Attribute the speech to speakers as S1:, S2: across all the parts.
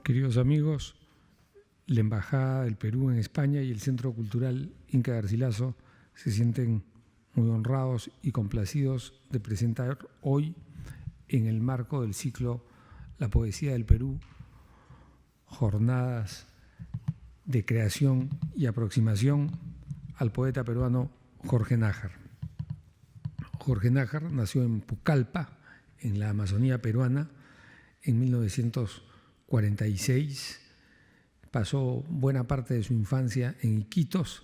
S1: Queridos amigos, la Embajada del Perú en España y el Centro Cultural Inca Garcilaso se sienten muy honrados y complacidos de presentar hoy, en el marco del ciclo La Poesía del Perú, jornadas de creación y aproximación al poeta peruano Jorge Nájar. Jorge Nájar nació en Pucallpa, en la Amazonía peruana, en 1946. Pasó buena parte de su infancia en Iquitos,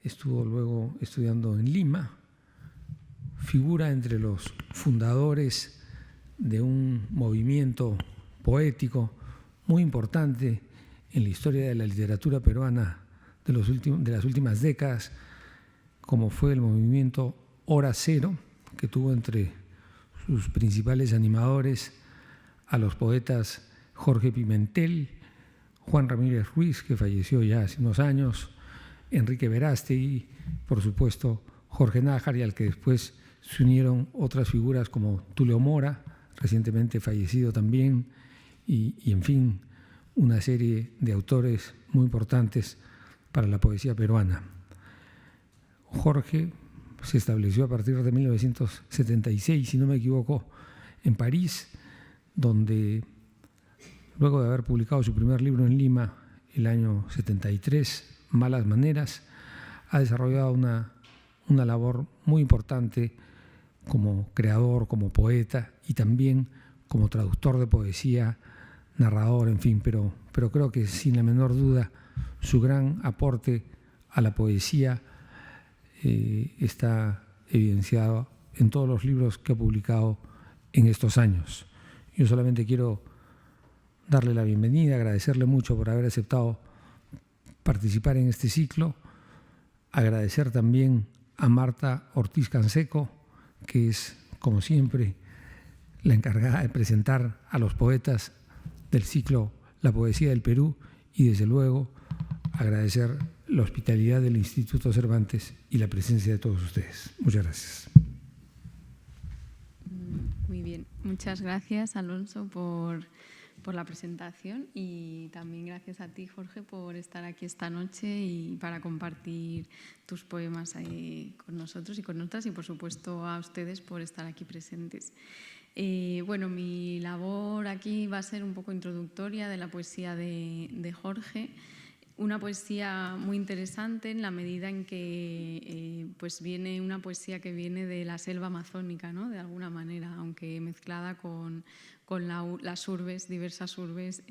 S1: estuvo luego estudiando en Lima, figura entre los fundadores de un movimiento poético muy importante en la historia de la literatura peruana de las últimas décadas, como fue el movimiento Hora Cero, que tuvo entre sus principales animadores a los poetas Jorge Pimentel, Juan Ramírez Ruiz, que falleció ya hace unos años, Enrique Verástegui, por supuesto Jorge Nájar, y al que después se unieron otras figuras como Tulio Mora, recientemente fallecido también, y en fin, una serie de autores muy importantes para la poesía peruana. Jorge se estableció a partir de 1976, si no me equivoco, en París, donde luego de haber publicado su primer libro en Lima el año 73, Malas Maneras, ha desarrollado una labor muy importante como creador, como poeta y también como traductor de poesía, narrador, en fin, pero creo que sin la menor duda su gran aporte a la poesía está evidenciado en todos los libros que ha publicado en estos años. Yo solamente quiero darle la bienvenida, agradecerle mucho por haber aceptado participar en este ciclo, agradecer también a Marta Ortiz Canseco, que es, como siempre, la encargada de presentar a los poetas del ciclo La Poesía del Perú, y desde luego agradecer la hospitalidad del Instituto Cervantes y la presencia de todos ustedes. Muchas gracias.
S2: Muy bien, muchas gracias, Alonso, por la presentación, y también gracias a ti, Jorge, por estar aquí esta noche y para compartir tus poemas con nosotros y con nosotras, y por supuesto a ustedes por estar aquí presentes. Bueno, mi labor aquí va a ser un poco introductoria de la poesía de Jorge. Una poesía muy interesante en la medida en que pues viene una poesía que viene de la selva amazónica, ¿no? De alguna manera, aunque mezclada con las urbes, diversas urbes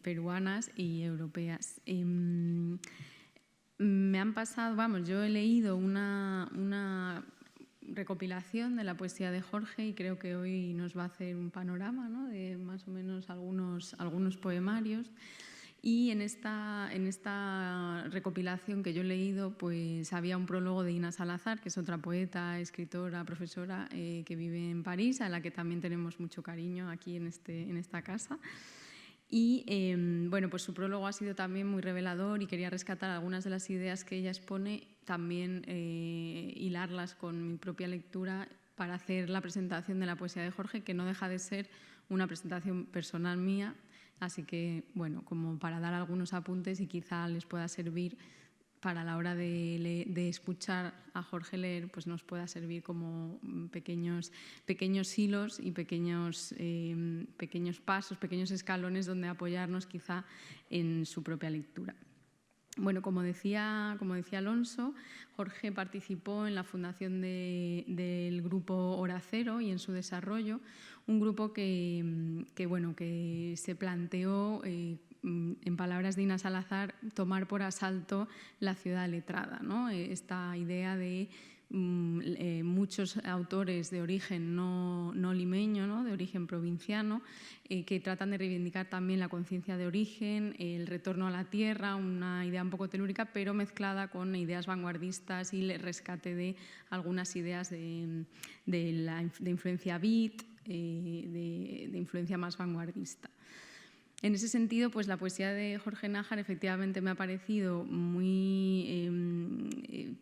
S2: peruanas y europeas. Me han pasado, yo he leído una recopilación de la poesía de Jorge y creo que hoy nos va a hacer un panorama, ¿no? De más o menos algunos poemarios. Y en esta recopilación que yo he leído, pues había un prólogo de Ina Salazar, que es otra poeta, escritora, profesora que vive en París, a la que también tenemos mucho cariño aquí en esta casa. Y bueno, pues su prólogo ha sido también muy revelador y quería rescatar algunas de las ideas que ella expone, también hilarlas con mi propia lectura para hacer la presentación de la poesía de Jorge, que no deja de ser una presentación personal mía. Así que, bueno, como para dar algunos apuntes y quizá les pueda servir para la hora de escuchar a Jorge leer, pues nos pueda servir como pequeños hilos y pequeños pasos, pequeños escalones donde apoyarnos quizá en su propia lectura. Bueno, como decía Alonso, Jorge participó en la fundación del grupo Hora Cero y en su desarrollo, un grupo que se planteó, en palabras de Ina Salazar, tomar por asalto la ciudad letrada, ¿no? Esta idea de muchos autores de origen no limeño, ¿no? De origen provinciano, que tratan de reivindicar también la conciencia de origen, el retorno a la tierra, una idea un poco telúrica, pero mezclada con ideas vanguardistas y el rescate de algunas ideas de influencia beat, de influencia más vanguardista. En ese sentido, pues la poesía de Jorge Nájar efectivamente me ha parecido muy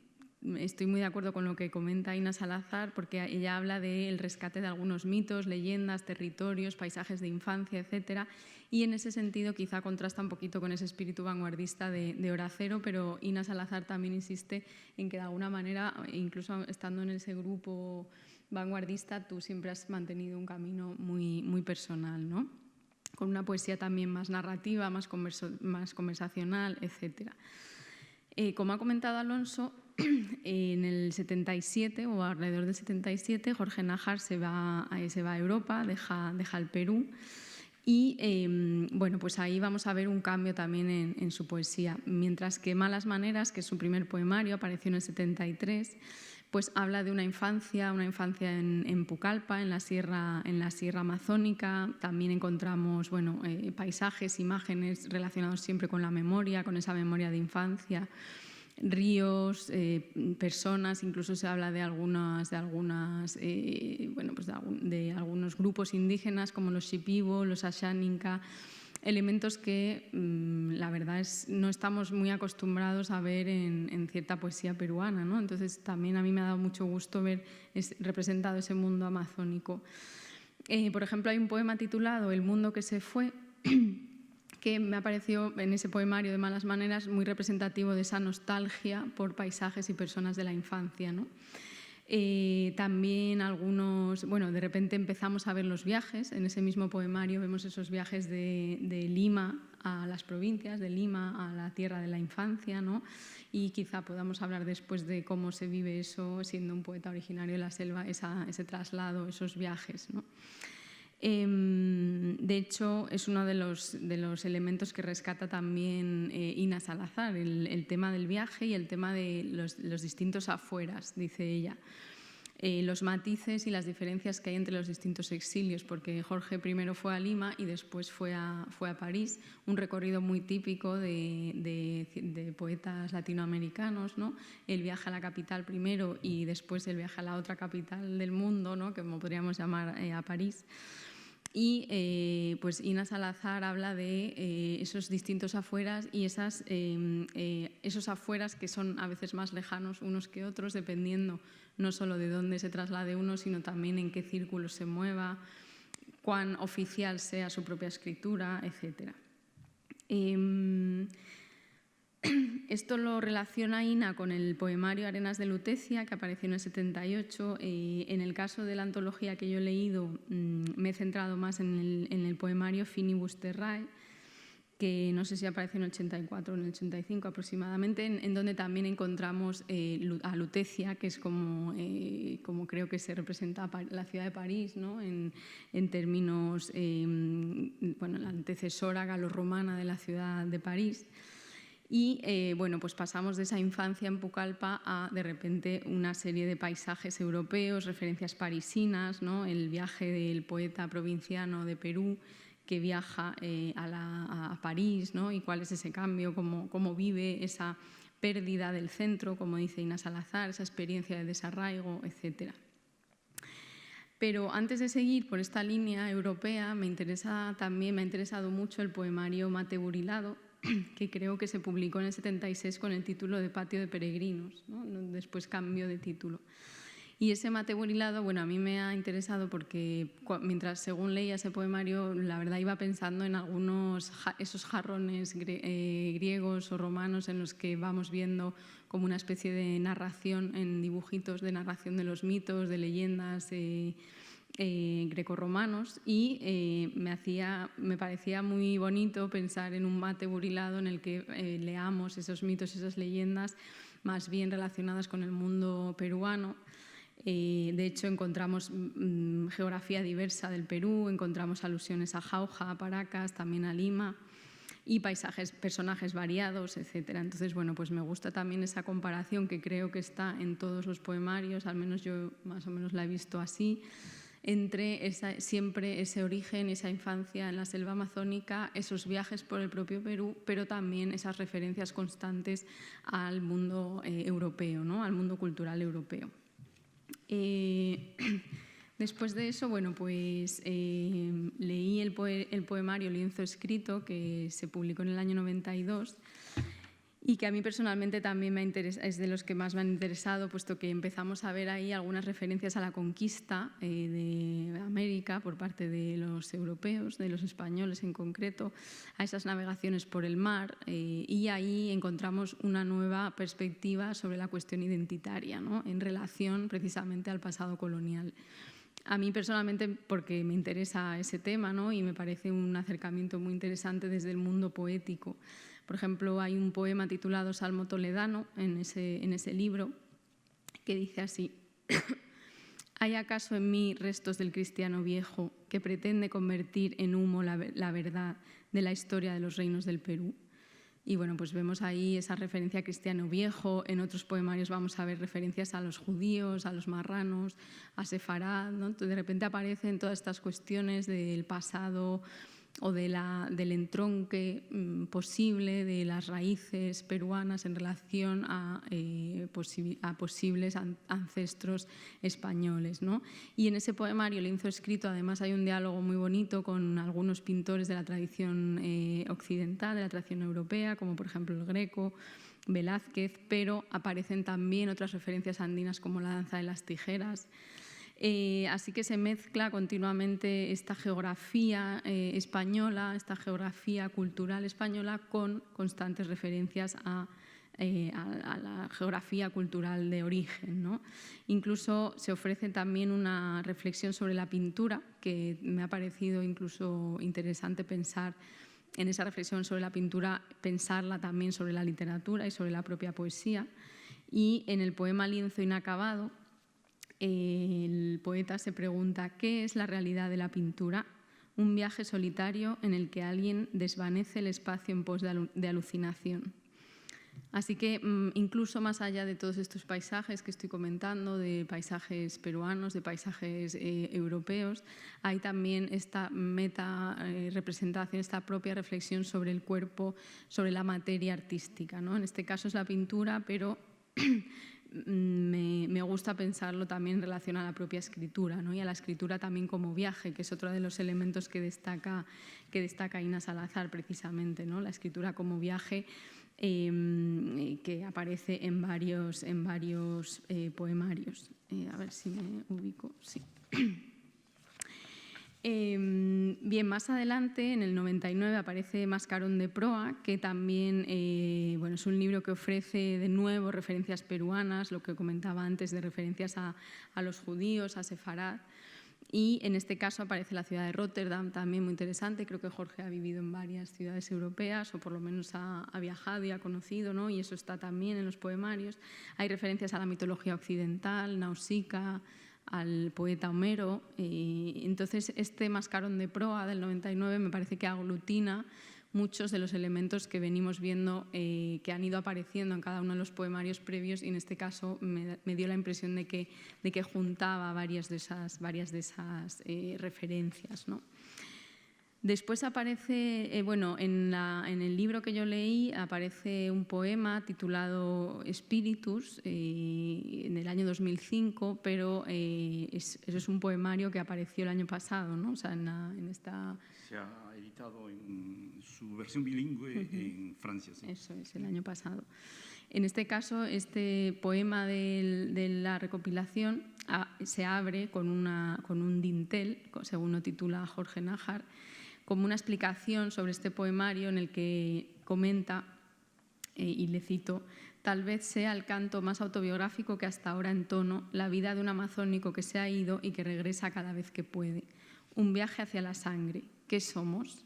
S2: estoy muy de acuerdo con lo que comenta Ina Salazar, porque ella habla del rescate de algunos mitos, leyendas, territorios, paisajes de infancia, etcétera, y en ese sentido quizá contrasta un poquito con ese espíritu vanguardista de Hora Cero, pero Ina Salazar también insiste en que de alguna manera, incluso estando en ese grupo vanguardista, tú siempre has mantenido un camino muy, muy personal, ¿no? Con una poesía también más narrativa, más conversacional, etcétera. Como ha comentado Alonso, en el 77 o alrededor del 77, Jorge Nájar se va a Europa, deja el Perú y bueno, pues ahí vamos a ver un cambio también en su poesía. Mientras que Malas Maneras, que es su primer poemario, apareció en el 73, pues habla de una infancia en Pucallpa, en la sierra amazónica. También encontramos paisajes, imágenes relacionados siempre con la memoria, con esa memoria de infancia, ríos, personas, incluso se habla de algunos grupos indígenas como los Shipibo, los Ashaninka, elementos que la verdad no estamos muy acostumbrados a ver en cierta poesía peruana, ¿no? Entonces también a mí me ha dado mucho gusto ver representado ese mundo amazónico. Por ejemplo, hay un poema titulado El mundo que se fue, que me ha parecido en ese poemario de Malas Maneras muy representativo de esa nostalgia por paisajes y personas de la infancia, ¿no? También de repente empezamos a ver los viajes. En ese mismo poemario vemos esos viajes de Lima a las provincias, de Lima a la tierra de la infancia, ¿no? Y quizá podamos hablar después de cómo se vive eso siendo un poeta originario de la selva, ese traslado, esos viajes, ¿no? De hecho, es uno de los elementos que rescata también Ina Salazar, el tema del viaje y el tema de los distintos afueras, dice ella. Los matices y las diferencias que hay entre los distintos exilios, porque Jorge primero fue a Lima y después fue a París, un recorrido muy típico de poetas latinoamericanos, ¿no? El viaje a la capital primero y después el viaje a la otra capital del mundo, ¿no? Que como podríamos llamar a París. Y pues Ina Salazar habla de esos distintos afueras y esos afueras que son a veces más lejanos unos que otros, dependiendo no solo de dónde se traslade uno, sino también en qué círculo se mueva, cuán oficial sea su propia escritura, etc. Esto lo relaciona Ina con el poemario Arenas de Lutecia, que apareció en el 78. En el caso de la antología que yo he leído, me he centrado más en el poemario Finibus Terrae, que no sé si apareció en el 84 o en el 85 aproximadamente, en donde también encontramos a Lutecia, que es como creo que se representa la ciudad de París, ¿no? En términos, la antecesora galorromana de la ciudad de París. Y pues pasamos de esa infancia en Pucallpa a, de repente, una serie de paisajes europeos, referencias parisinas, ¿no? El viaje del poeta provinciano de Perú que viaja a París, ¿no? Y cuál es ese cambio, cómo vive esa pérdida del centro, como dice Ina Salazar, esa experiencia de desarraigo, etc. Pero antes de seguir por esta línea europea, me ha interesado mucho el poemario Mate Burilado, que creo que se publicó en el 76 con el título de Patio de Peregrinos, ¿no? Después cambió de título. Y ese Mate Burilado, a mí me ha interesado porque según leía ese poemario, la verdad iba pensando en esos jarrones griegos o romanos en los que vamos viendo como una especie de narración en dibujitos, de narración de los mitos, de leyendas grecorromanos, y me parecía muy bonito pensar en un mate burilado en el que leamos esos mitos, esas leyendas más bien relacionadas con el mundo peruano. De hecho, encontramos geografía diversa del Perú, encontramos alusiones a Jauja, a Paracas, también a Lima, y personajes variados, etc. Entonces, pues me gusta también esa comparación que creo que está en todos los poemarios, al menos yo más o menos la he visto así, entre siempre ese origen, esa infancia en la selva amazónica, esos viajes por el propio Perú, pero también esas referencias constantes al mundo europeo, ¿no? Al mundo cultural europeo. Después de eso, leí el poemario Lienzo Escrito, que se publicó en el año 92, y que a mí personalmente también es de los que más me han interesado, puesto que empezamos a ver ahí algunas referencias a la conquista de América por parte de los europeos, de los españoles en concreto, a esas navegaciones por el mar, y ahí encontramos una nueva perspectiva sobre la cuestión identitaria, ¿no?, en relación precisamente al pasado colonial. A mí personalmente, porque me interesa ese tema, ¿no?, y me parece un acercamiento muy interesante desde el mundo poético. Por ejemplo, hay un poema titulado Salmo Toledano en ese libro que dice así: ¿hay acaso en mí restos del cristiano viejo que pretende convertir en humo la verdad de la historia de los reinos del Perú? Y bueno, pues vemos ahí esa referencia a cristiano viejo. En otros poemarios vamos a ver referencias a los judíos, a los marranos, a Sefarad, ¿no? Entonces, de repente aparecen todas estas cuestiones del pasado o del entronque posible de las raíces peruanas en relación a posibles ancestros españoles, ¿no? Y en ese poemario, Lienzo escrito, además hay un diálogo muy bonito con algunos pintores de la tradición occidental, de la tradición europea, como por ejemplo el Greco, Velázquez, pero aparecen también otras referencias andinas como la danza de las tijeras. Así que se mezcla continuamente esta geografía española, esta geografía cultural española, con constantes referencias a la geografía cultural de origen, ¿no? Incluso se ofrece también una reflexión sobre la pintura, que me ha parecido incluso interesante pensar en esa reflexión sobre la pintura, pensarla también sobre la literatura y sobre la propia poesía. Y en el poema Lienzo inacabado, el poeta se pregunta: ¿qué es la realidad de la pintura? Un viaje solitario en el que alguien desvanece el espacio en pos de alucinación. Así que incluso más allá de todos estos paisajes que estoy comentando, de paisajes peruanos, de paisajes europeos, hay también esta representación, esta propia reflexión sobre el cuerpo, sobre la materia artística, ¿no? En este caso es la pintura, pero me gusta pensarlo también en relación a la propia escritura, ¿no? Y a la escritura también como viaje, que es otro de los elementos que destaca Inna Salazar precisamente, ¿no? La escritura como viaje, que aparece en varios poemarios. A ver si me ubico. Sí. Bien, más adelante, en el 99, aparece Mascarón de proa, que también es un libro que ofrece de nuevo referencias peruanas, lo que comentaba antes de referencias a los judíos, a Sefarad. Y en este caso aparece la ciudad de Róterdam, también muy interesante. Creo que Jorge ha vivido en varias ciudades europeas, o por lo menos ha viajado y ha conocido, ¿no? Y eso está también en los poemarios. Hay referencias a la mitología occidental, Nausicaa, al poeta Homero. Entonces, este Mascarón de proa del 99 me parece que aglutina muchos de los elementos que venimos viendo que han ido apareciendo en cada uno de los poemarios previos, y en este caso me dio la impresión de que juntaba varias de esas referencias, ¿no? Después aparece, en el libro que yo leí aparece un poema titulado Spiritus, en el año 2005, pero eso es un poemario que apareció el año pasado, ¿no? O sea, en esta...
S3: Se ha editado en su versión bilingüe en Francia. Sí.
S2: Eso es, el año pasado. En este caso, este poema de la recopilación se abre con un dintel, según lo titula Jorge Nájar, como una explicación sobre este poemario en el que comenta, y le cito: tal vez sea el canto más autobiográfico que hasta ahora entono, la vida de un amazónico que se ha ido y que regresa cada vez que puede. Un viaje hacia la sangre. ¿Qué somos?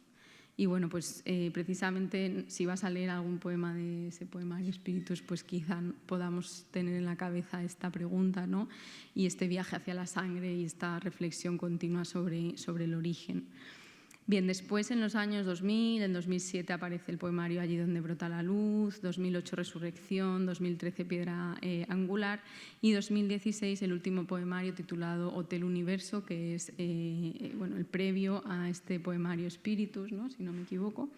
S2: Y bueno, pues precisamente si vas a leer algún poema de ese poemario Espíritus, pues quizá podamos tener en la cabeza esta pregunta, ¿no? Y este viaje hacia la sangre y esta reflexión continua sobre el origen. Bien, después en los años 2000, en 2007 aparece el poemario Allí donde brota la luz, 2008 Resurrección, 2013 Piedra angular y 2016 el último poemario titulado Hotel Universo, que es el previo a este poemario Spiritus, ¿no? Si no me equivoco.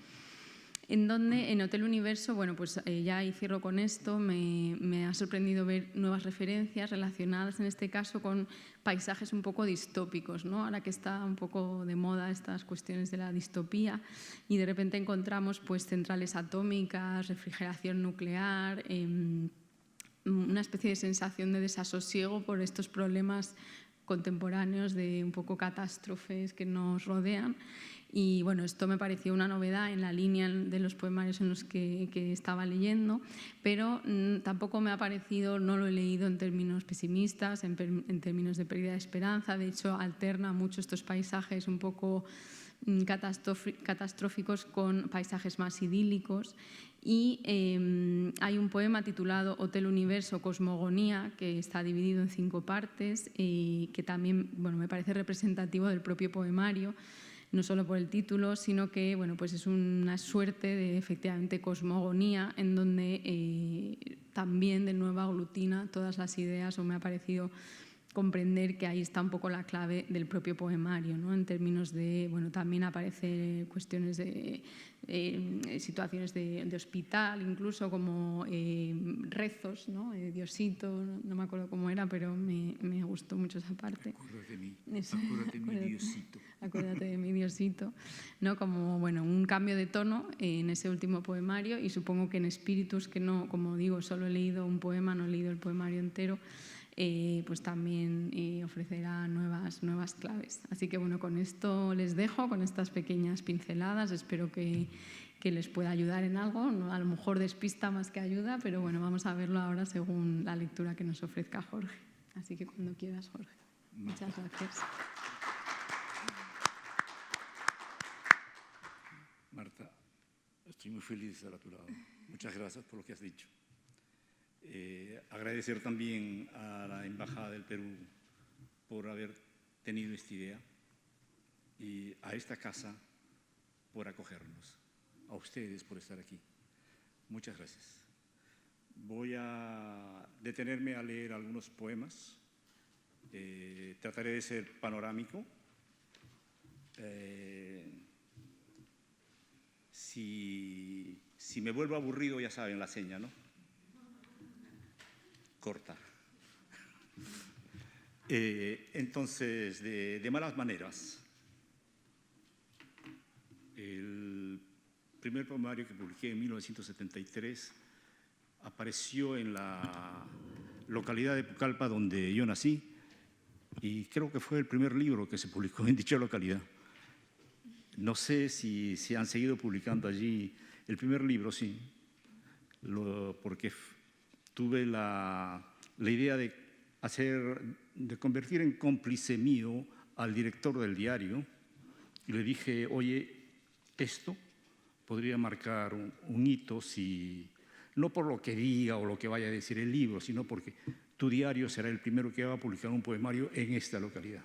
S2: en donde en Hotel Universo, bueno, pues ya y cierro con esto, me ha sorprendido ver nuevas referencias relacionadas en este caso con paisajes un poco distópicos, ¿no? Ahora que está un poco de moda estas cuestiones de la distopía y de repente encontramos pues centrales atómicas, refrigeración nuclear, una especie de sensación de desasosiego por estos problemas contemporáneos de un poco catástrofes que nos rodean. Y bueno, esto me pareció una novedad en la línea de los poemarios en los que estaba leyendo, pero tampoco me ha parecido, no lo he leído en términos pesimistas, en términos de pérdida de esperanza. De hecho, alterna mucho estos paisajes un poco catastróficos con paisajes más idílicos. Y hay un poema titulado Hotel Universo, Cosmogonía, que está dividido en 5 partes y que también, bueno, me parece representativo del propio poemario, no solo por el título, sino que bueno, pues es una suerte de efectivamente cosmogonía en donde también de nuevo aglutina todas las ideas, o me ha parecido comprender que ahí está un poco la clave del propio poemario, ¿no? En términos de, bueno, también aparecen cuestiones de situaciones de hospital, incluso como rezos, ¿no? Diosito, no me acuerdo cómo era, pero me gustó mucho esa parte.
S3: Acuérdate de mi Diosito.
S2: Acuérdate de mi Diosito, ¿no? Como bueno, un cambio de tono en ese último poemario, y supongo que en Espíritus, que no, como digo, solo he leído un poema, no he leído el poemario entero, pues también ofrecerá nuevas claves. Así que bueno, con esto les dejo, con estas pequeñas pinceladas. Espero que les pueda ayudar en algo, ¿no? A lo mejor despista más que ayuda, pero bueno, vamos a verlo ahora según la lectura que nos ofrezca Jorge. Así que cuando quieras, Jorge. Muchas gracias.
S3: Marta, estoy muy feliz de estar a tu lado. Muchas gracias por lo que has dicho. Agradecer también a la Embajada del Perú por haber tenido esta idea y a esta casa por acogernos, a ustedes por estar aquí. Muchas gracias. Voy a detenerme a leer algunos poemas. Trataré de ser panorámico. Si me vuelvo aburrido, ya saben la seña, ¿no? Corta. Entonces, de malas maneras. El primer poemario que publiqué en 1973 apareció en la localidad de Pucallpa, donde yo nací, y creo que fue el primer libro que se publicó en dicha localidad. No sé si han seguido publicando allí. El primer libro, sí, porque tuve la idea de convertir en cómplice mío al director del diario, y le dije, oye, esto podría marcar un hito, no por lo que diga o lo que vaya a decir el libro, sino porque tu diario será el primero que va a publicar un poemario en esta localidad.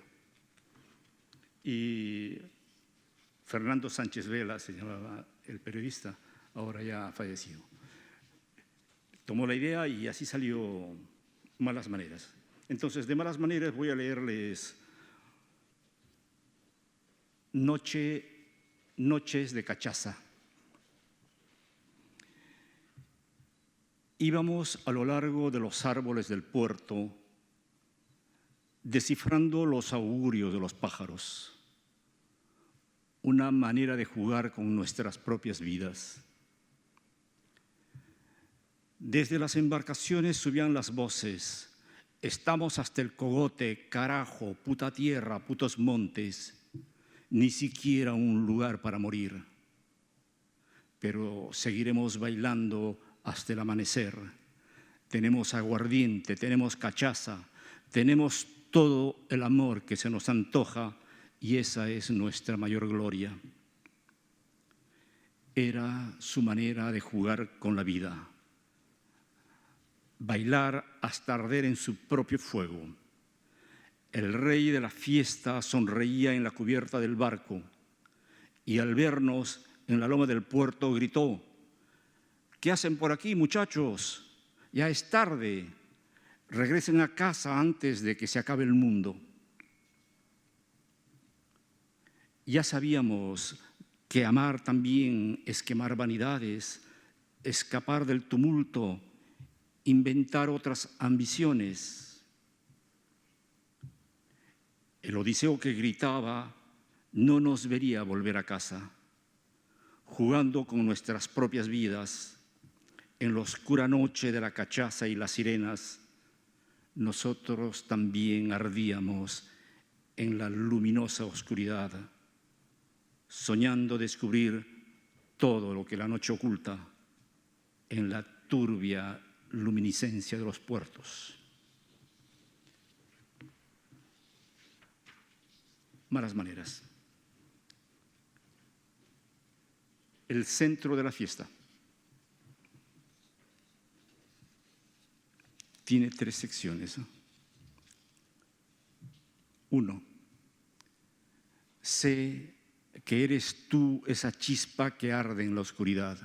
S3: Y Fernando Sánchez Vela, se llamaba el periodista, ahora ya fallecido, tomó la idea y así salió Malas Maneras. Entonces, de Malas Maneras voy a leerles Noches de Cachaza. Íbamos a lo largo de los árboles del puerto, descifrando los augurios de los pájaros, una manera de jugar con nuestras propias vidas. Desde las embarcaciones subían las voces: estamos hasta el cogote, carajo, puta tierra, putos montes, ni siquiera un lugar para morir. Pero seguiremos bailando hasta el amanecer. Tenemos aguardiente, tenemos cachaza, tenemos todo el amor que se nos antoja, y esa es nuestra mayor gloria. Era su manera de jugar con la vida. Bailar hasta arder en su propio fuego. El rey de la fiesta sonreía en la cubierta del barco y al vernos en la loma del puerto gritó: ¿qué hacen por aquí, muchachos? Ya es tarde. Regresen a casa antes de que se acabe el mundo. Ya sabíamos que amar también es quemar vanidades, escapar del tumulto, inventar otras ambiciones. El Odiseo que gritaba no nos vería volver a casa, jugando con nuestras propias vidas. En la oscura noche de la cachaza y las sirenas, nosotros también ardíamos en la luminosa oscuridad, soñando descubrir todo lo que la noche oculta en la turbia luminiscencia de los puertos. Malas maneras. El centro de la fiesta tiene 3 secciones. 1. Sé que eres tú esa chispa que arde en la oscuridad.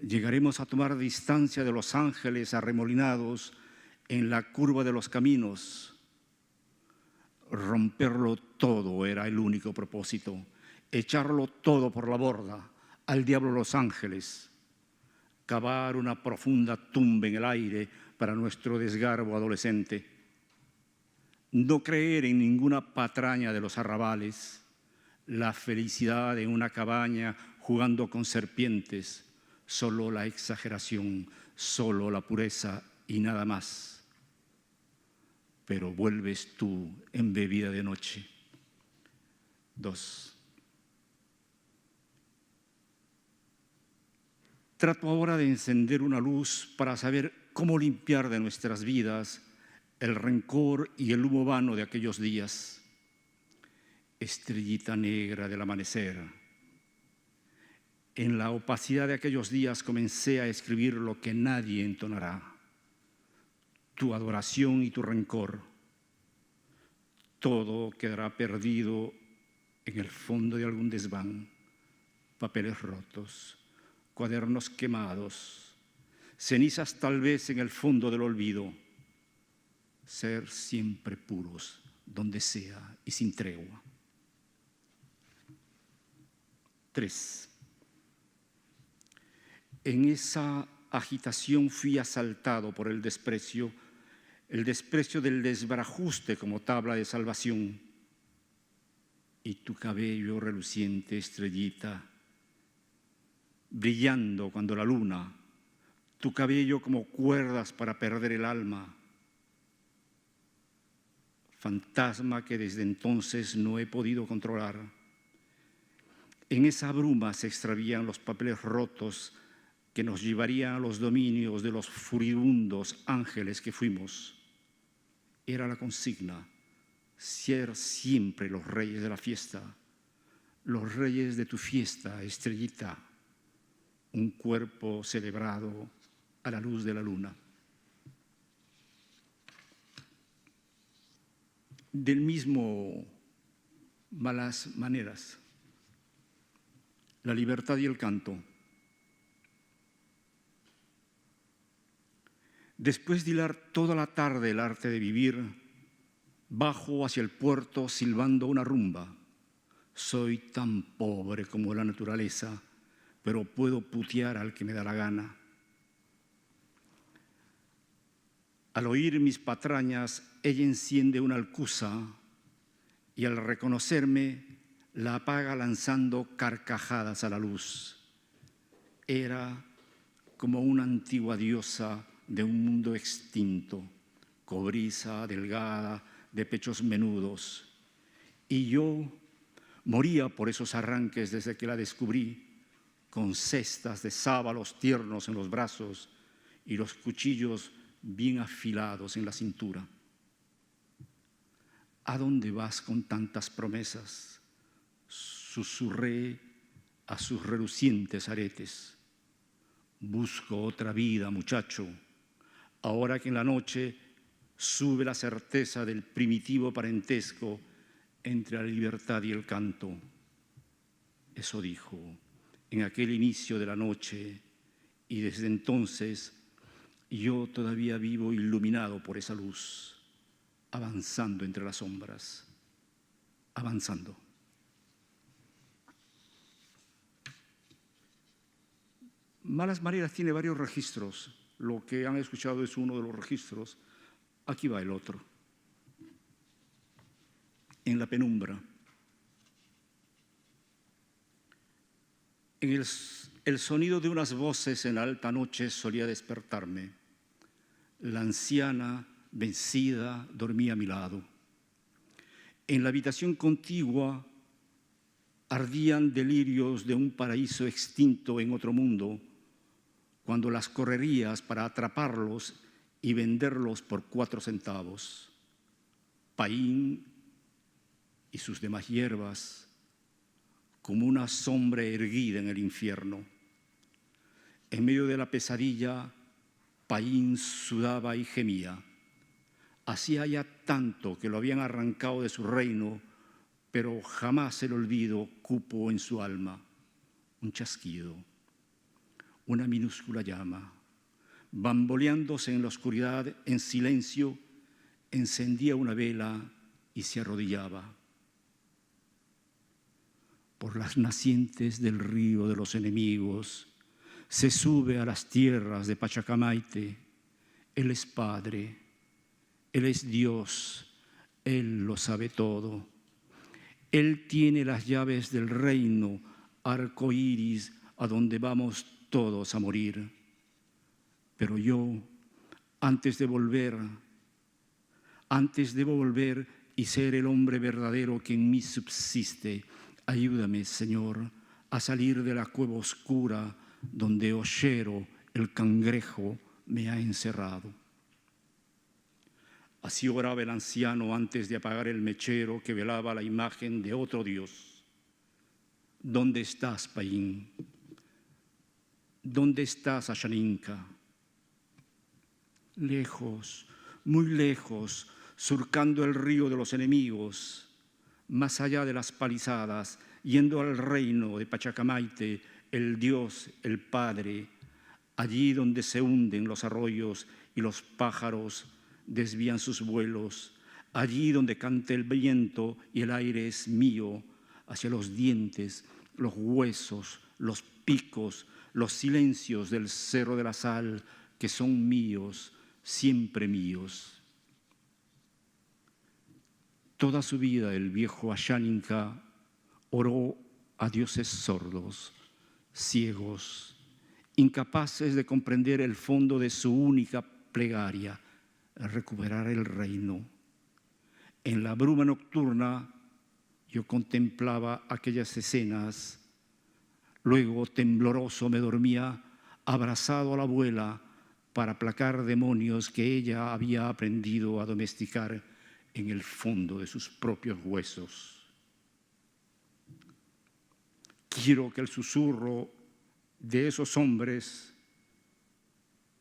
S3: Llegaremos a tomar distancia de los ángeles arremolinados en la curva de los caminos. Romperlo todo era el único propósito, echarlo todo por la borda, al diablo los ángeles, cavar una profunda tumba en el aire para nuestro desgarbo adolescente. No creer en ninguna patraña de los arrabales, la felicidad en una cabaña jugando con serpientes, solo la exageración, solo la pureza y nada más. Pero vuelves tú embebida de noche. 2. Trato ahora de encender una luz para saber cómo limpiar de nuestras vidas el rencor y el humo vano de aquellos días. Estrellita negra del amanecer. En la opacidad de aquellos días comencé a escribir lo que nadie entonará. Tu adoración y tu rencor. Todo quedará perdido en el fondo de algún desván. Papeles rotos, cuadernos quemados, cenizas tal vez en el fondo del olvido. Ser siempre puros, donde sea y sin tregua. 3. En esa agitación fui asaltado por el desprecio del desbarajuste como tabla de salvación. Y tu cabello reluciente, estrellita, brillando cuando la luna, tu cabello como cuerdas para perder el alma. Fantasma que desde entonces no he podido controlar. En esa bruma se extravían los papeles rotos que nos llevarían a los dominios de los furibundos ángeles que fuimos. Era la consigna, ser siempre los reyes de la fiesta, los reyes de tu fiesta, estrellita, un cuerpo celebrado a la luz de la luna. Del mismo Malas maneras, la libertad y el canto. Después de hilar toda la tarde el arte de vivir, bajo hacia el puerto silbando una rumba. Soy tan pobre como la naturaleza, pero puedo putear al que me da la gana. Al oír mis patrañas, ella enciende una alcuza y al reconocerme, la apaga lanzando carcajadas a la luz. Era como una antigua diosa de un mundo extinto, cobriza, delgada, de pechos menudos. Y yo moría por esos arranques desde que la descubrí, con cestas de sábalos tiernos en los brazos y los cuchillos bien afilados en la cintura. ¿A dónde vas con tantas promesas? Susurré a sus relucientes aretes. Busco otra vida, muchacho, ahora que en la noche sube la certeza del primitivo parentesco entre la libertad y el canto. Eso dijo en aquel inicio de la noche, y desde entonces yo todavía vivo iluminado por esa luz, avanzando entre las sombras, avanzando. Malas Maneras tiene varios registros. Lo que han escuchado es uno de los registros. Aquí va el otro. En la penumbra. El sonido de unas voces en la alta noche solía despertarme. La anciana, vencida, dormía a mi lado. En la habitación contigua ardían delirios de un paraíso extinto en otro mundo, cuando las correrías para atraparlos y venderlos por 4 centavos. Paín y sus demás hierbas, como una sombra erguida en el infierno. En medio de la pesadilla, Paín sudaba y gemía. Hacía ya tanto que lo habían arrancado de su reino, pero jamás el olvido cupo en su alma. Un chasquido, una minúscula llama, bamboleándose en la oscuridad, en silencio, encendía una vela y se arrodillaba. Por las nacientes del río de los enemigos, se sube a las tierras de Pachacamaite. Él es Padre, Él es Dios, Él lo sabe todo. Él tiene las llaves del reino, arco iris, a donde vamos todos a morir. Pero yo, antes debo volver y ser el hombre verdadero que en mí subsiste. Ayúdame, Señor, a salir de la cueva oscura donde Oshero, el cangrejo, me ha encerrado. Así oraba el anciano antes de apagar el mechero que velaba la imagen de otro Dios. ¿Dónde estás, Paín? ¿Dónde estás, Ashaninka? Lejos, muy lejos, surcando el río de los enemigos, más allá de las palizadas, yendo al reino de Pachacamaite, el Dios, el Padre, allí donde se hunden los arroyos y los pájaros desvían sus vuelos, allí donde canta el viento y el aire es mío, hacia los dientes, los huesos, los picos, los silencios del Cerro de la Sal, que son míos, siempre míos. Toda su vida el viejo Ashaninka oró a dioses sordos, ciegos, incapaces de comprender el fondo de su única plegaria, recuperar el reino. En la bruma nocturna yo contemplaba aquellas escenas. Luego, tembloroso, me dormía abrazado a la abuela para aplacar demonios que ella había aprendido a domesticar en el fondo de sus propios huesos. Quiero que el susurro de esos hombres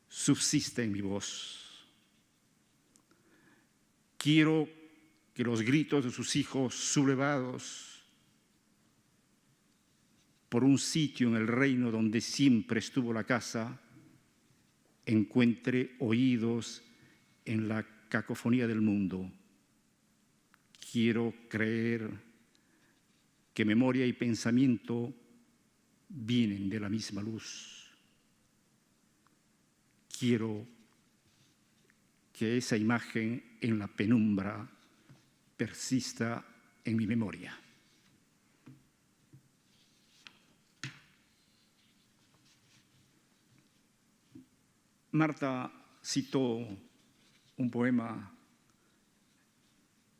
S3: subsista en mi voz. Quiero que los gritos de sus hijos sublevados por un sitio en el reino donde siempre estuvo la casa encuentre oídos en la cacofonía del mundo. Quiero creer que memoria y pensamiento vienen de la misma luz. Quiero que esa imagen en la penumbra persista en mi memoria. Marta citó un poema,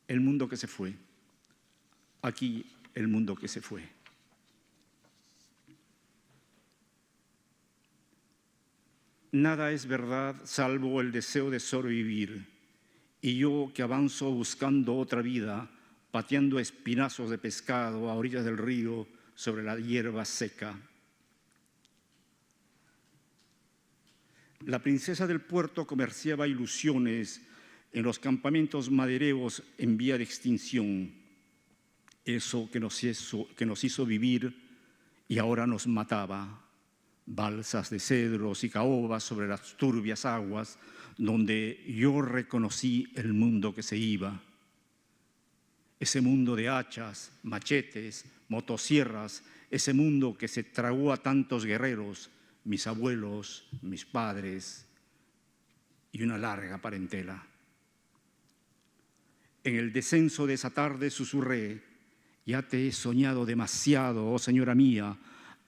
S3: El mundo que se fue. Aquí, el mundo que se fue. Nada es verdad salvo el deseo de sobrevivir, y yo que avanzo buscando otra vida, pateando espinazos de pescado a orillas del río sobre la hierba seca. La princesa del puerto comerciaba ilusiones en los campamentos madereros en vía de extinción. Eso que nos hizo vivir y ahora nos mataba. Balsas de cedros y caobas sobre las turbias aguas, donde yo reconocí el mundo que se iba. Ese mundo de hachas, machetes, motosierras, ese mundo que se tragó a tantos guerreros, mis abuelos, mis padres y una larga parentela. En el descenso de esa tarde susurré: ya te he soñado demasiado, oh señora mía.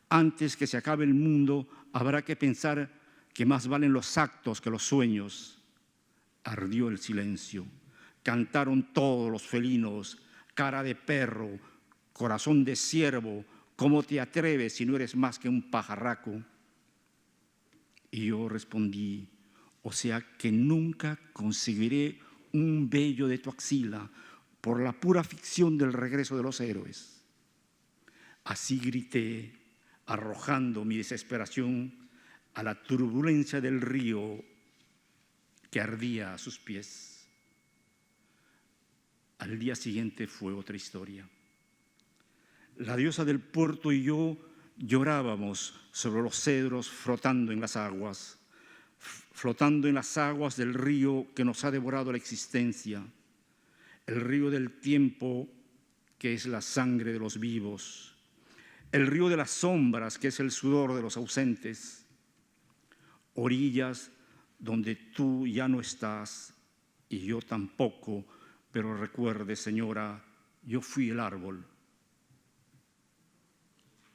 S3: Antes que se acabe el mundo, habrá que pensar que más valen los actos que los sueños. Ardió el silencio. Cantaron todos los felinos: cara de perro, corazón de ciervo, ¿cómo te atreves si no eres más que un pajarraco? Y yo respondí: o sea que nunca conseguiré un vello de tu axila por la pura ficción del regreso de los héroes. Así grité, arrojando mi desesperación a la turbulencia del río que ardía a sus pies. Al día siguiente fue otra historia. La diosa del puerto y yo llorábamos sobre los cedros flotando en las aguas del río que nos ha devorado la existencia, el río del tiempo que es la sangre de los vivos, el río de las sombras que es el sudor de los ausentes, orillas donde tú ya no estás y yo tampoco, pero recuerde, señora, yo fui el árbol,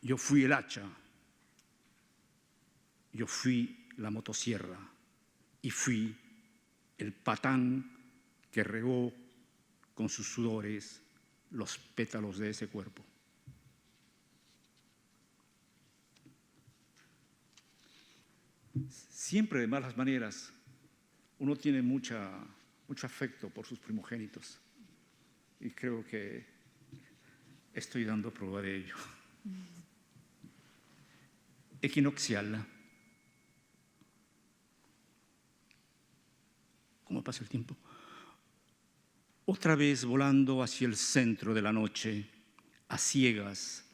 S3: yo fui el hacha, yo fui la motosierra y fui el patán que regó con sus sudores los pétalos de ese cuerpo. Siempre de malas maneras, uno tiene mucho afecto por sus primogénitos y creo que estoy dando prueba de ello. Equinoccial. ¿Cómo pasa el tiempo? Otra vez volando hacia el centro de la noche, a ciegas,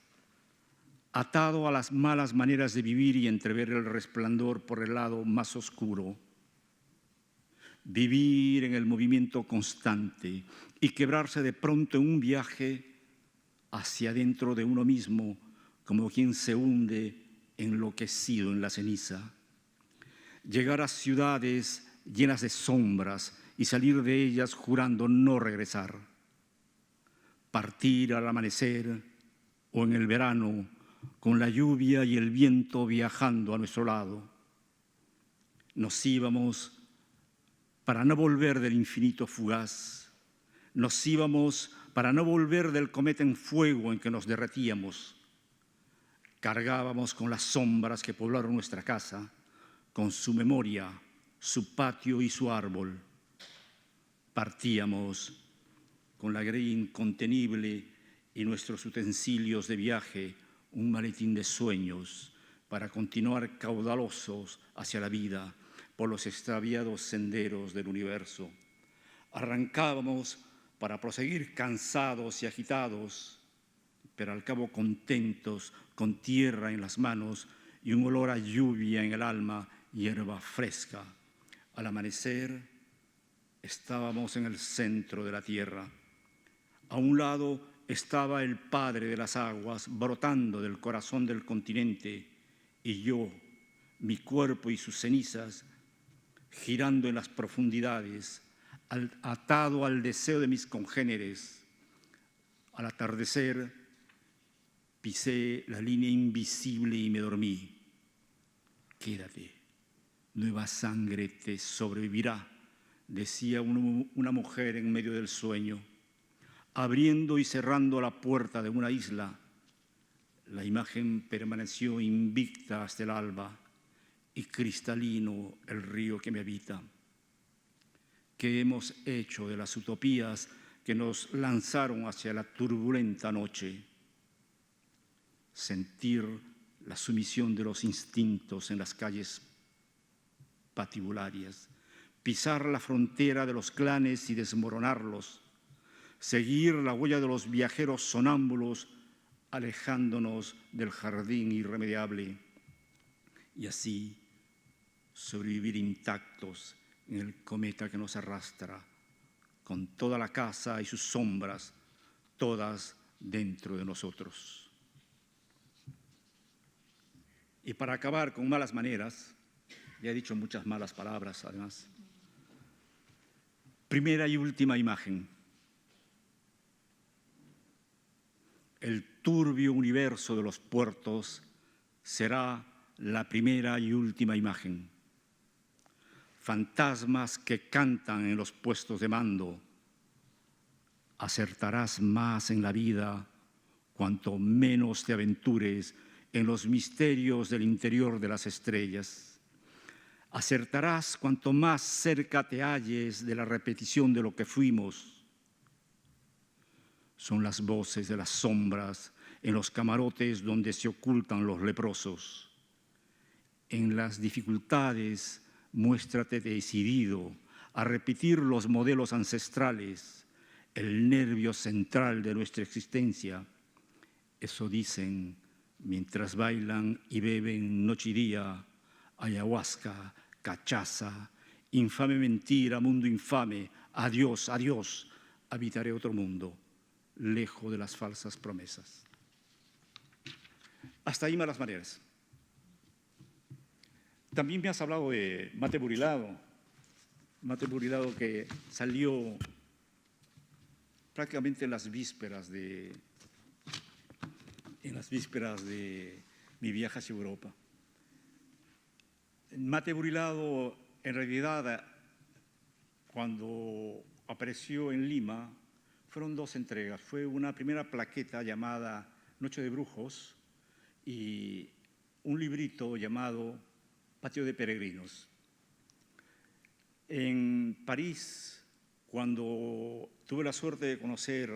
S3: atado a las malas maneras de vivir y entrever el resplandor por el lado más oscuro. Vivir en el movimiento constante y quebrarse de pronto en un viaje hacia adentro de uno mismo, como quien se hunde enloquecido en la ceniza. Llegar a ciudades llenas de sombras y salir de ellas jurando no regresar. Partir al amanecer o en el verano con la lluvia y el viento viajando a nuestro lado. Nos íbamos para no volver del infinito fugaz. Nos íbamos para no volver del cometa en fuego en que nos derretíamos. Cargábamos con las sombras que poblaron nuestra casa, con su memoria, su patio y su árbol. Partíamos con la grey incontenible y nuestros utensilios de viaje, un maletín de sueños, para continuar caudalosos hacia la vida por los extraviados senderos del universo. Arrancábamos para proseguir cansados y agitados, pero al cabo contentos, con tierra en las manos y un olor a lluvia en el alma, hierba fresca. Al amanecer estábamos en el centro de la tierra. A un lado estaba el Padre de las aguas brotando del corazón del continente y yo, mi cuerpo y sus cenizas, girando en las profundidades, atado al deseo de mis congéneres. Al atardecer pisé la línea invisible y me dormí. Quédate, nueva sangre te sobrevivirá, decía una mujer en medio del sueño. Abriendo y cerrando la puerta de una isla, la imagen permaneció invicta hasta el alba y cristalino el río que me habita. ¿Qué hemos hecho de las utopías que nos lanzaron hacia la turbulenta noche? Sentir la sumisión de los instintos en las calles patibularias, pisar la frontera de los clanes y desmoronarlos, seguir la huella de los viajeros sonámbulos alejándonos del jardín irremediable y así sobrevivir intactos en el cometa que nos arrastra, con toda la casa y sus sombras, todas dentro de nosotros. Y para acabar con malas maneras, ya he dicho muchas malas palabras además, primera y última imagen. El turbio universo de los puertos será la primera y última imagen. Fantasmas que cantan en los puestos de mando. Acertarás más en la vida cuanto menos te aventures en los misterios del interior de las estrellas. Acertarás cuanto más cerca te halles de la repetición de lo que fuimos. Son las voces de las sombras en los camarotes donde se ocultan los leprosos. En las dificultades, muéstrate decidido a repetir los modelos ancestrales, el nervio central de nuestra existencia. Eso dicen mientras bailan y beben noche y día, ayahuasca, cachaza, infame mentira, mundo infame, adiós, adiós, habitaré otro mundo, lejos de las falsas promesas. Hasta ahí malas maneras. También me has hablado de Mate Burilado que salió prácticamente en las vísperas de mi viaje hacia Europa. Mate Burilado, en realidad, cuando apareció en Lima, fueron dos entregas. Fue una primera plaqueta llamada Noche de Brujos y un librito llamado Patio de Peregrinos. En París, cuando tuve la suerte de conocer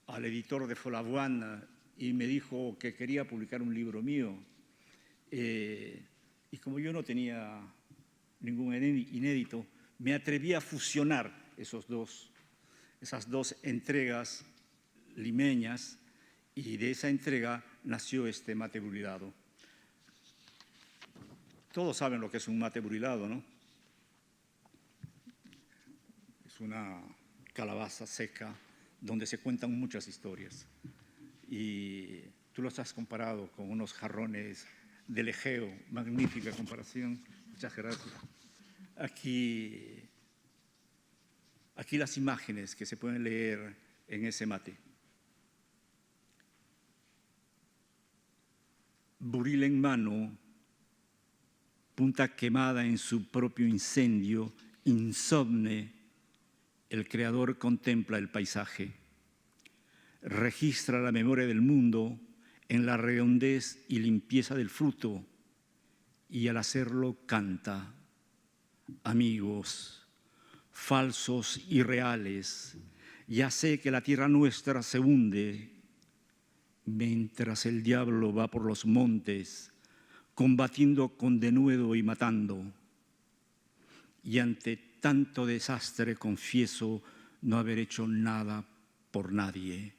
S3: al editor de Follavoine y me dijo que quería publicar un libro mío, y como yo no tenía ningún inédito, me atreví a fusionar esas dos entregas limeñas, y de esa entrega nació este mate burilado. Todos saben lo que es un mate burilado, ¿no? Es una calabaza seca donde se cuentan muchas historias. Y tú los has comparado con unos jarrones del Egeo, magnífica comparación. Muchas gracias. Aquí las imágenes que se pueden leer en ese mate. Buril en mano, punta quemada en su propio incendio, insomne, el creador contempla el paisaje. Registra la memoria del mundo en la redondez y limpieza del fruto, y al hacerlo canta: amigos, falsos y reales, ya sé que la tierra nuestra se hunde, mientras el diablo va por los montes, combatiendo con denuedo y matando. Y ante tanto desastre confieso no haber hecho nada por nadie,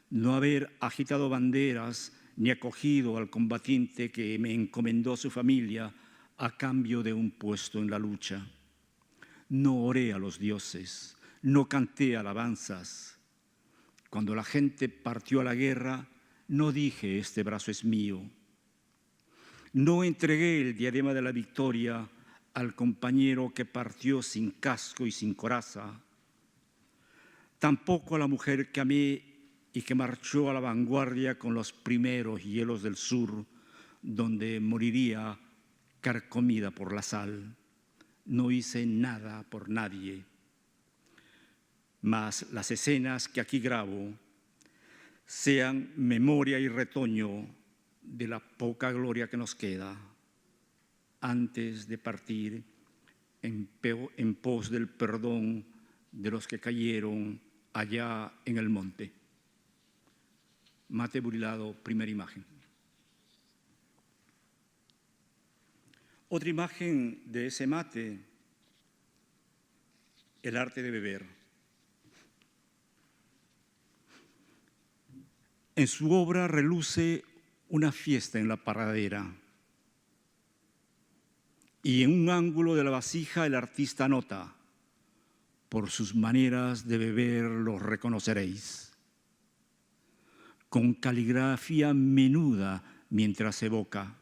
S3: no haber agitado banderas ni acogido al combatiente que me encomendó su familia a cambio de un puesto en la lucha. No oré a los dioses, no canté alabanzas. Cuando la gente partió a la guerra, no dije este brazo es mío. No entregué el diadema de la victoria al compañero que partió sin casco y sin coraza. Tampoco a la mujer que amé y que marchó a la vanguardia con los primeros hielos del sur, donde moriría carcomida por la sal. No hice nada por nadie. Mas las escenas que aquí grabo sean memoria y retoño de la poca gloria que nos queda antes de partir en pos del perdón de los que cayeron allá en el monte. Mate burilado, primera imagen. Otra imagen de ese mate, el arte de beber. En su obra reluce una fiesta en la parradera, y en un ángulo de la vasija el artista anota: por sus maneras de beber los reconoceréis. Con caligrafía menuda mientras evoca: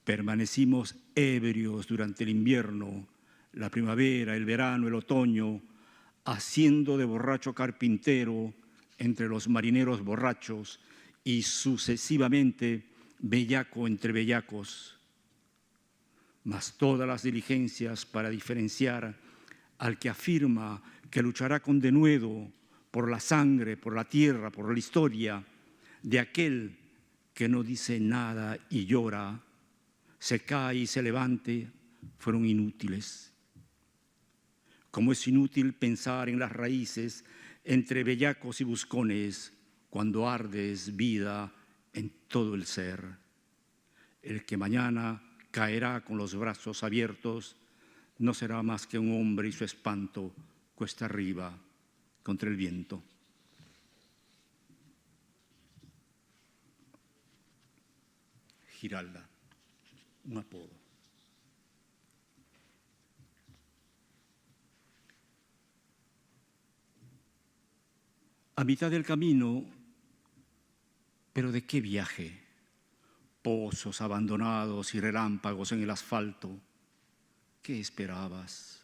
S3: Permanecimos ebrios durante el invierno, la primavera, el verano, el otoño, haciendo de borracho carpintero entre los marineros borrachos y sucesivamente bellaco entre bellacos. Mas todas las diligencias para diferenciar al que afirma que luchará con denuedo por la sangre, por la tierra, por la historia, de aquel que no dice nada y llora, se cae y se levante, fueron inútiles. Como es inútil pensar en las raíces entre bellacos y buscones cuando ardes vida en todo el ser. El que mañana caerá con los brazos abiertos no será más que un hombre y su espanto cuesta arriba contra el viento. Giralda, un apodo. A mitad del camino, ¿pero de qué viaje? Pozos abandonados y relámpagos en el asfalto. ¿Qué esperabas?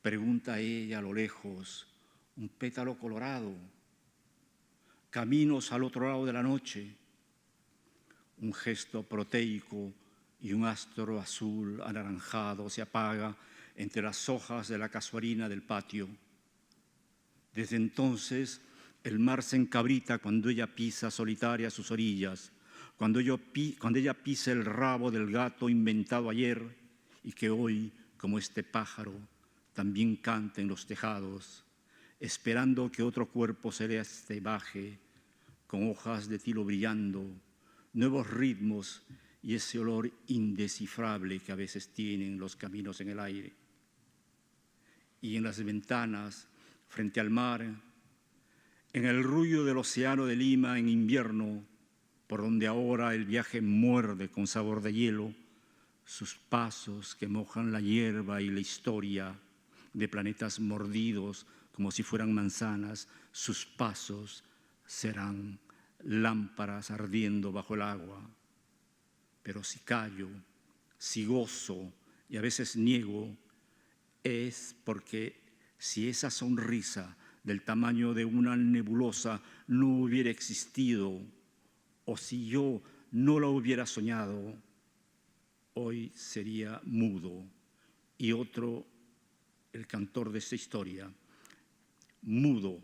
S3: Pregunta ella a lo lejos, un pétalo colorado. Caminos al otro lado de la noche. Un gesto proteico y un astro azul anaranjado se apaga entre las hojas de la casuarina del patio. Desde entonces, el mar se encabrita cuando ella pisa solitaria a sus orillas, cuando ella pisa el rabo del gato inventado ayer y que hoy, como este pájaro, también canta en los tejados, esperando que otro cuerpo celeste baje, con hojas de tilo brillando, nuevos ritmos y ese olor indescifrable que a veces tienen los caminos en el aire. Y en las ventanas, frente al mar, en el ruido del océano de Lima en invierno, por donde ahora el viaje muerde con sabor de hielo, sus pasos que mojan la hierba y la historia de planetas mordidos como si fueran manzanas, sus pasos serán lámparas ardiendo bajo el agua. Pero si callo, si gozo y a veces niego, es porque si esa sonrisa del tamaño de una nebulosa no hubiera existido, o si yo no la hubiera soñado, hoy sería mudo. Y otro, el cantor de esta historia, mudo,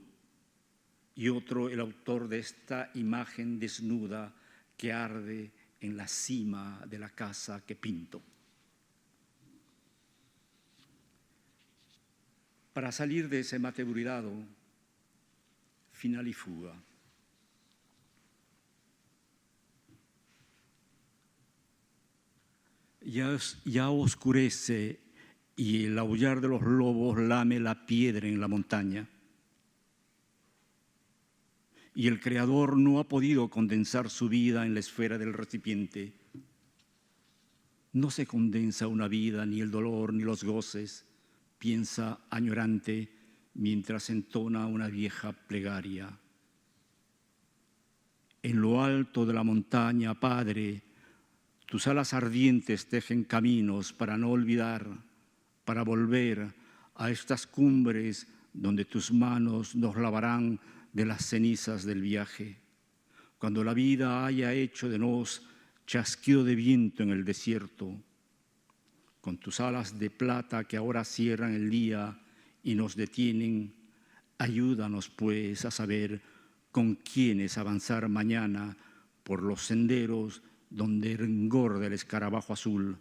S3: y otro, el autor de esta imagen desnuda que arde en la cima de la casa que pinto. Para salir de ese mate burilado, final y fuga. Ya oscurece y el aullar de los lobos lame la piedra en la montaña. Y el Creador no ha podido condensar su vida en la esfera del recipiente. No se condensa una vida, ni el dolor, ni los goces, piensa añorante mientras entona una vieja plegaria. En lo alto de la montaña, Padre, tus alas ardientes tejen caminos para no olvidar, para volver a estas cumbres donde tus manos nos lavarán de las cenizas del viaje. Cuando la vida haya hecho de nos chasquido de viento en el desierto, con tus alas de plata que ahora cierran el día y nos detienen, ayúdanos pues a saber con quiénes avanzar mañana por los senderos donde engorda el escarabajo azul.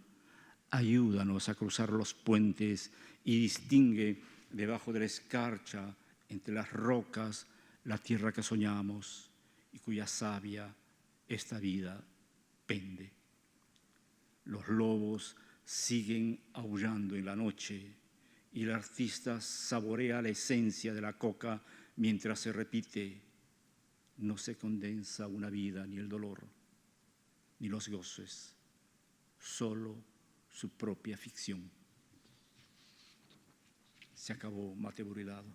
S3: Ayúdanos a cruzar los puentes y distingue debajo de la escarcha, entre las rocas, la tierra que soñamos y cuya savia esta vida pende. Los lobos siguen aullando en la noche y el artista saborea la esencia de la coca mientras se repite: no se condensa una vida, ni el dolor, ni los goces, solo su propia ficción. Se acabó Mate Burilado.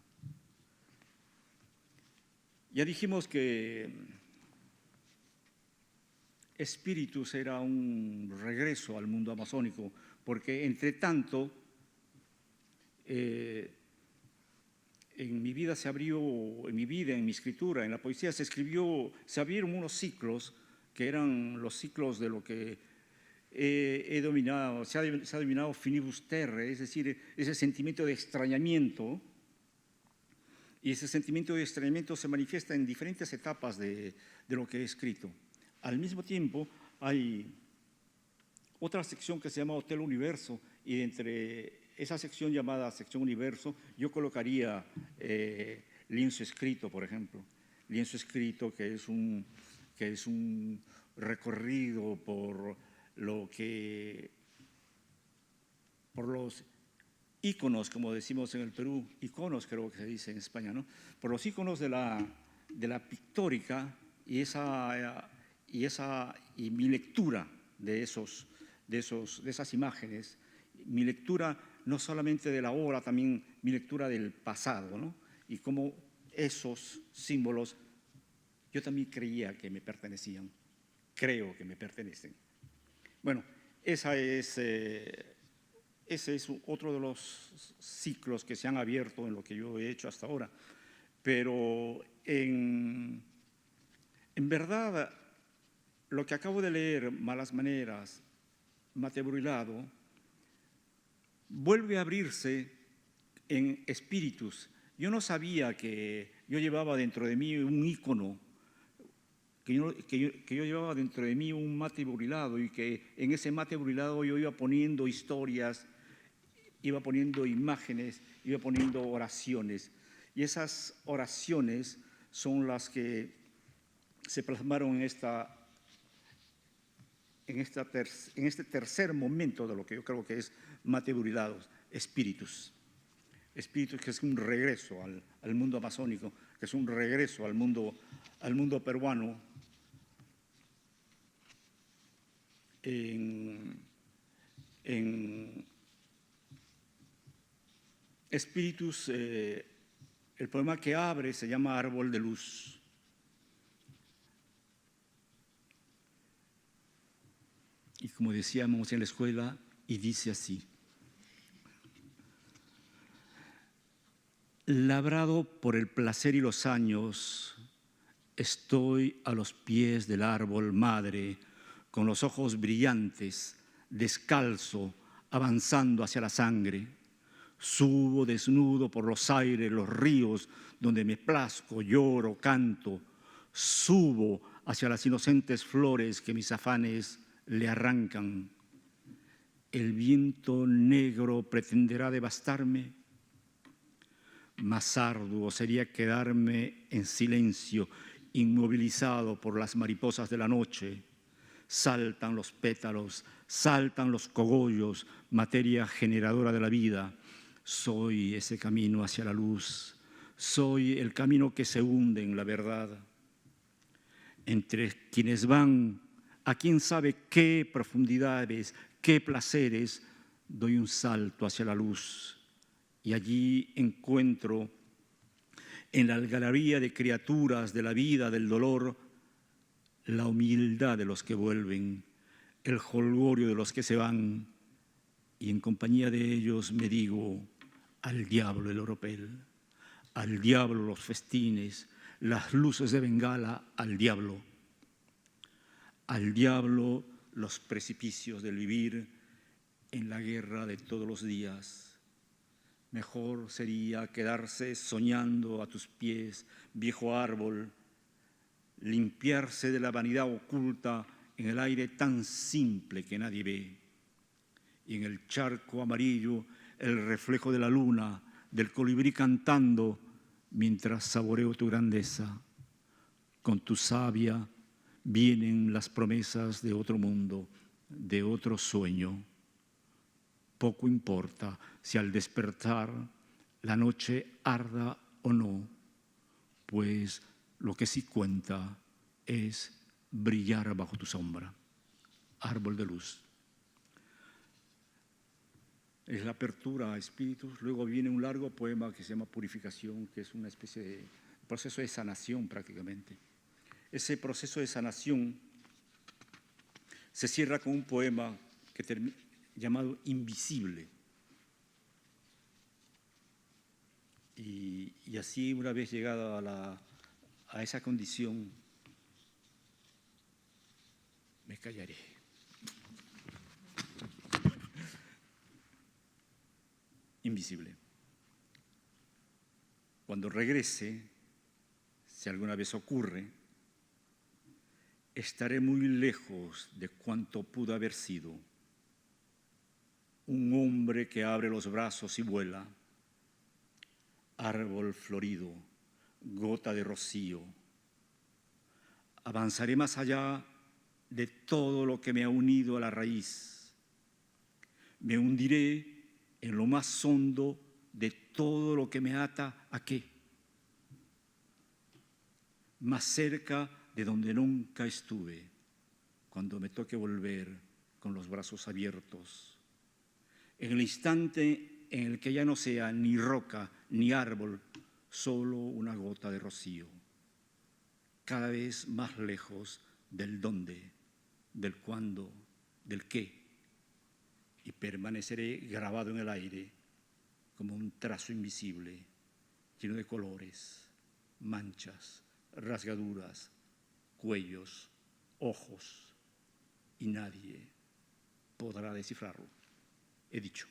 S3: Ya dijimos que Espíritus era un regreso al mundo amazónico, porque entre tanto, en mi vida se abrió, en mi escritura, en la poesía se abrieron unos ciclos que eran los ciclos de lo que he dominado, se ha denominado finibus terrae, es decir, ese sentimiento de extrañamiento. Y ese sentimiento de extrañamiento se manifiesta en diferentes etapas de lo que he escrito. Al mismo tiempo, hay otra sección que se llama Hotel Universo, y entre esa sección llamada sección Universo, yo colocaría Lienzo Escrito, por ejemplo. Lienzo Escrito, que es un recorrido por los íconos, como decimos en el Perú, iconos creo que se dice en España, ¿no? Por los íconos de la pictórica y mi lectura de esas imágenes, mi lectura no solamente de la obra, también mi lectura del pasado, ¿no? Y cómo esos símbolos yo también creía que me pertenecían, creo que me pertenecen. Bueno, ese es otro de los ciclos que se han abierto en lo que yo he hecho hasta ahora. Pero en verdad, lo que acabo de leer, Malas Maneras, Mate Brûlado, vuelve a abrirse en Espíritus. Yo no sabía que yo llevaba dentro de mí un ícono, que yo llevaba dentro de mí un mate brûlado, y que en ese mate brûlado yo iba poniendo historias, iba poniendo imágenes, iba poniendo oraciones. Y esas oraciones son las que se plasmaron en este tercer momento de lo que yo creo que es Mate Brûlado, Espíritus. Espíritus, que es un regreso al mundo amazónico, que es un regreso al mundo peruano. En Espíritus, el poema que abre se llama Árbol de Luz. Y como decíamos en la escuela, y dice así: labrado por el placer y los años, estoy a los pies del árbol madre, con los ojos brillantes, descalzo, avanzando hacia la sangre. Subo desnudo por los aires, los ríos, donde me plazco, lloro, canto. Subo hacia las inocentes flores que mis afanes le arrancan. ¿El viento negro pretenderá devastarme? Más arduo sería quedarme en silencio, inmovilizado por las mariposas de la noche. Saltan los pétalos, saltan los cogollos, materia generadora de la vida. Soy ese camino hacia la luz, soy el camino que se hunde en la verdad. Entre quienes van a quién sabe qué profundidades, qué placeres, doy un salto hacia la luz, y allí encuentro en la algarabía de criaturas de la vida, del dolor, la humildad de los que vuelven, el jolgorio de los que se van, y en compañía de ellos me digo: al diablo el oropel, al diablo los festines, las luces de Bengala, al diablo los precipicios del vivir en la guerra de todos los días. Mejor sería quedarse soñando a tus pies, viejo árbol, limpiarse de la vanidad oculta en el aire tan simple que nadie ve. Y en el charco amarillo, el reflejo de la luna, del colibrí cantando, mientras saboreo tu grandeza. Con tu savia vienen las promesas de otro mundo, de otro sueño. Poco importa si al despertar la noche arda o no, pues lo que sí cuenta es brillar bajo tu sombra. Árbol de luz. Es la apertura a espíritus. Luego viene un largo poema que se llama Purificación, que es una especie de proceso de sanación prácticamente. Ese proceso de sanación se cierra con un poema llamado Invisible. Y así, una vez llegado a esa condición, me callaré. Invisible. Cuando regrese, si alguna vez ocurre, estaré muy lejos de cuanto pudo haber sido. Un hombre que abre los brazos y vuela, árbol florido, gota de rocío. Avanzaré más allá de todo lo que me ha unido a la raíz. Me hundiré en lo más hondo de todo lo que me ata ¿a qué? Más cerca de donde nunca estuve, cuando me toque volver con los brazos abiertos. En el instante en el que ya no sea ni roca ni árbol, solo una gota de rocío, cada vez más lejos del dónde, del cuándo, del qué, y permaneceré grabado en el aire como un trazo invisible, lleno de colores, manchas, rasgaduras, cuellos, ojos, y nadie podrá descifrarlo. He dicho.